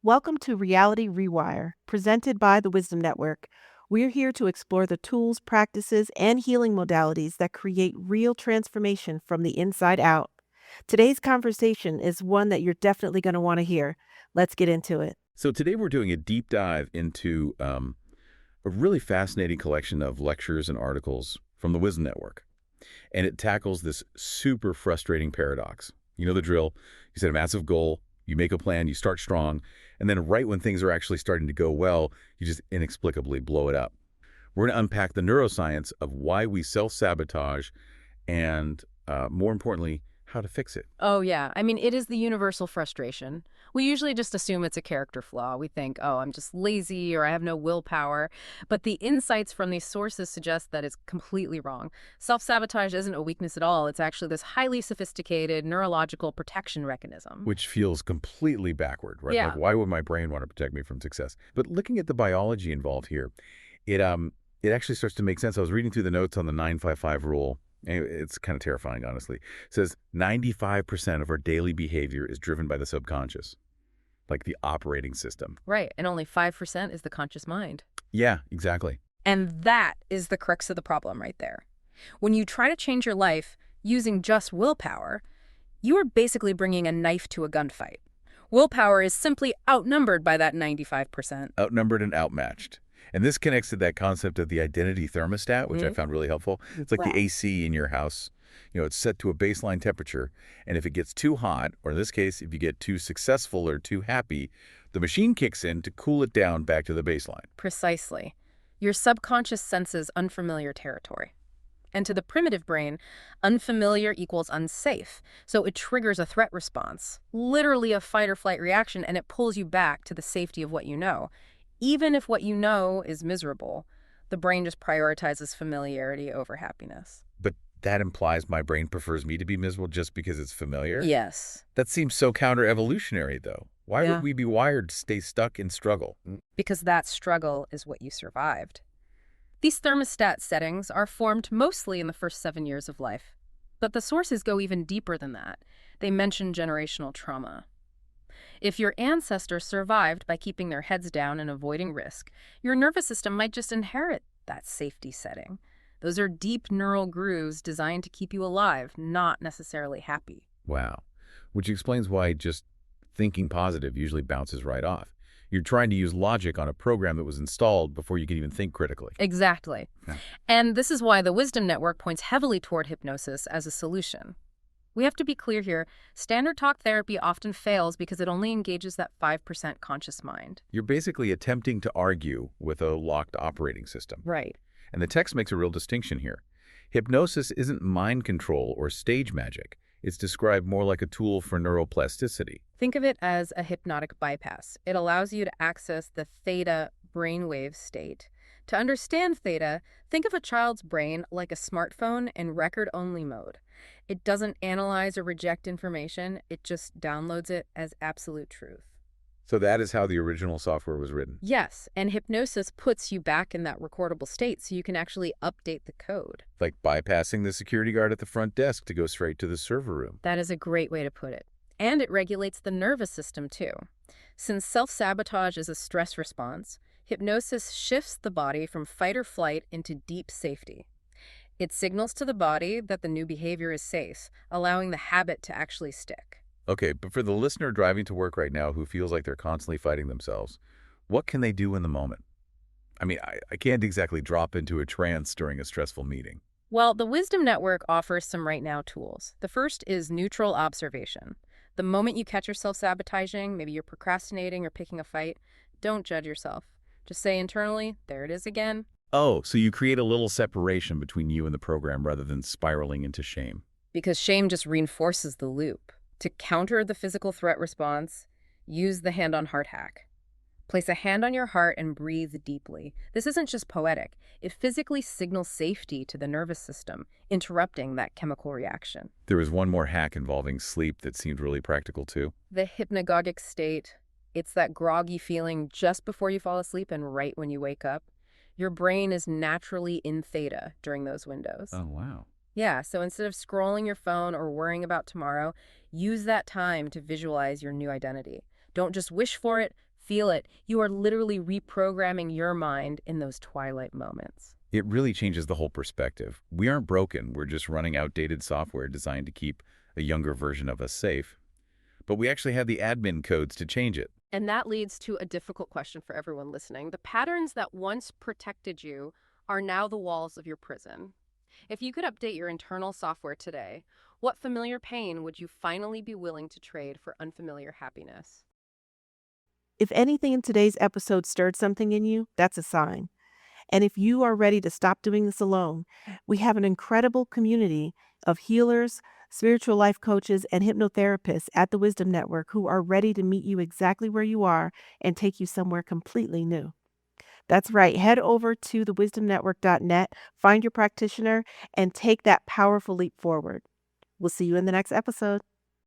Welcome to Reality Rewire, presented by the Wisdom Network. We're here to explore the tools, practices, and healing modalities that create real transformation from the inside out. Today's conversation is one that you're definitely going to want to hear. Let's get into it. So today we're doing a deep dive into a really fascinating collection of lectures and articles from the Wisdom Network. And it tackles this super frustrating paradox. You know the drill. You set a massive goal, you make a plan, you start strong, and then right when things are actually starting to go well, you just inexplicably blow it up. We're going to unpack the neuroscience of why we self-sabotage and, more importantly, how to fix it. Oh, yeah. I mean, it is the universal frustration. We usually just assume it's a character flaw. We think, oh, I'm just lazy or I have no willpower. But the insights from these sources suggest that it's completely wrong. Self-sabotage isn't a weakness at all. It's actually this highly sophisticated neurological protection mechanism. Which feels completely backward, right? Yeah. Like, why would my brain want to protect me from success? But looking at the biology involved here, it actually starts to make sense. I was reading through the notes on the 955 rule. It's kind of terrifying, honestly. It says 95% of our daily behavior is driven by the subconscious, like the operating system. Right. And only 5% is the conscious mind. Yeah, exactly. And that is the crux of the problem right there. When you try to change your life using just willpower, you are basically bringing a knife to a gunfight. Willpower is simply outnumbered by that 95%. Outnumbered and outmatched. And this connects to that concept of the identity thermostat, which I found really helpful. It's like the AC in your house. You know, it's set to a baseline temperature, and if it gets too hot, or in this case, if you get too successful or too happy, the machine kicks in to cool it down back to the baseline. Precisely. Your subconscious senses unfamiliar territory. And to the primitive brain, unfamiliar equals unsafe. So it triggers a threat response, literally a fight or flight reaction, and it pulls you back to the safety of what you know. Even if what you know is miserable, the brain just prioritizes familiarity over happiness. But that implies my brain prefers me to be miserable just because it's familiar? Yes. That seems so counter-evolutionary, though. Why would we be wired to stay stuck in struggle? Because that struggle is what you survived. These thermostat settings are formed mostly in the first 7 years of life. But the sources go even deeper than that. They mention generational trauma. If your ancestors survived by keeping their heads down and avoiding risk, your nervous system might just inherit that safety setting. Those are deep neural grooves designed to keep you alive, not necessarily happy. Wow. Which explains why just thinking positive usually bounces right off. You're trying to use logic on a program that was installed before you can even think critically. Exactly. Yeah. And this is why the Wisdom Network points heavily toward hypnosis as a solution. We have to be clear here. Standard talk therapy often fails because it only engages that 5% conscious mind. You're basically attempting to argue with a locked operating system. Right. And the text makes a real distinction here. Hypnosis isn't mind control or stage magic. It's described more like a tool for neuroplasticity. Think of it as a hypnotic bypass. It allows you to access the theta brainwave state. To understand theta, think of a child's brain like a smartphone in record-only mode. It doesn't analyze or reject information. It just downloads it as absolute truth. So that is how the original software was written. Yes, and hypnosis puts you back in that recordable state so you can actually update the code. Like bypassing the security guard at the front desk to go straight to the server room. That is a great way to put it. And it regulates the nervous system, too. Since self-sabotage is a stress response, hypnosis shifts the body from fight or flight into deep safety. It signals to the body that the new behavior is safe, allowing the habit to actually stick. Okay, but for the listener driving to work right now who feels like they're constantly fighting themselves, what can they do in the moment? I mean, I can't exactly drop into a trance during a stressful meeting. Well, the Wisdom Network offers some right now tools. The first is neutral observation. The moment you catch yourself sabotaging, maybe you're procrastinating or picking a fight, don't judge yourself. Just say internally, there it is again. Oh, so you create a little separation between you and the program rather than spiraling into shame. Because shame just reinforces the loop. To counter the physical threat response, use the hand on heart hack. Place a hand on your heart and breathe deeply. This isn't just poetic. It physically signals safety to the nervous system, interrupting that chemical reaction. There was one more hack involving sleep that seemed really practical too. The hypnagogic state, it's that groggy feeling just before you fall asleep and right when you wake up. Your brain is naturally in theta during those windows. Oh, wow. Yeah, so instead of scrolling your phone or worrying about tomorrow, use that time to visualize your new identity. Don't just wish for it, Feel it. You are literally reprogramming your mind in those twilight moments. It really changes the whole perspective. We aren't broken, we're just running outdated software designed to keep a younger version of us safe. But we actually have the admin codes to change it. And that leads to a difficult question for everyone listening. The patterns that once protected you are now the walls of your prison. If you could update your internal software today, what familiar pain would you finally be willing to trade for unfamiliar happiness? If anything in today's episode stirred something in you, that's a sign. And if you are ready to stop doing this alone, we have an incredible community of healers, spiritual life coaches, and hypnotherapists at the Wisdom Network who are ready to meet you exactly where you are and take you somewhere completely new. That's right. Head over to thewisdomnetwork.net, find your practitioner, and take that powerful leap forward. We'll see you in the next episode.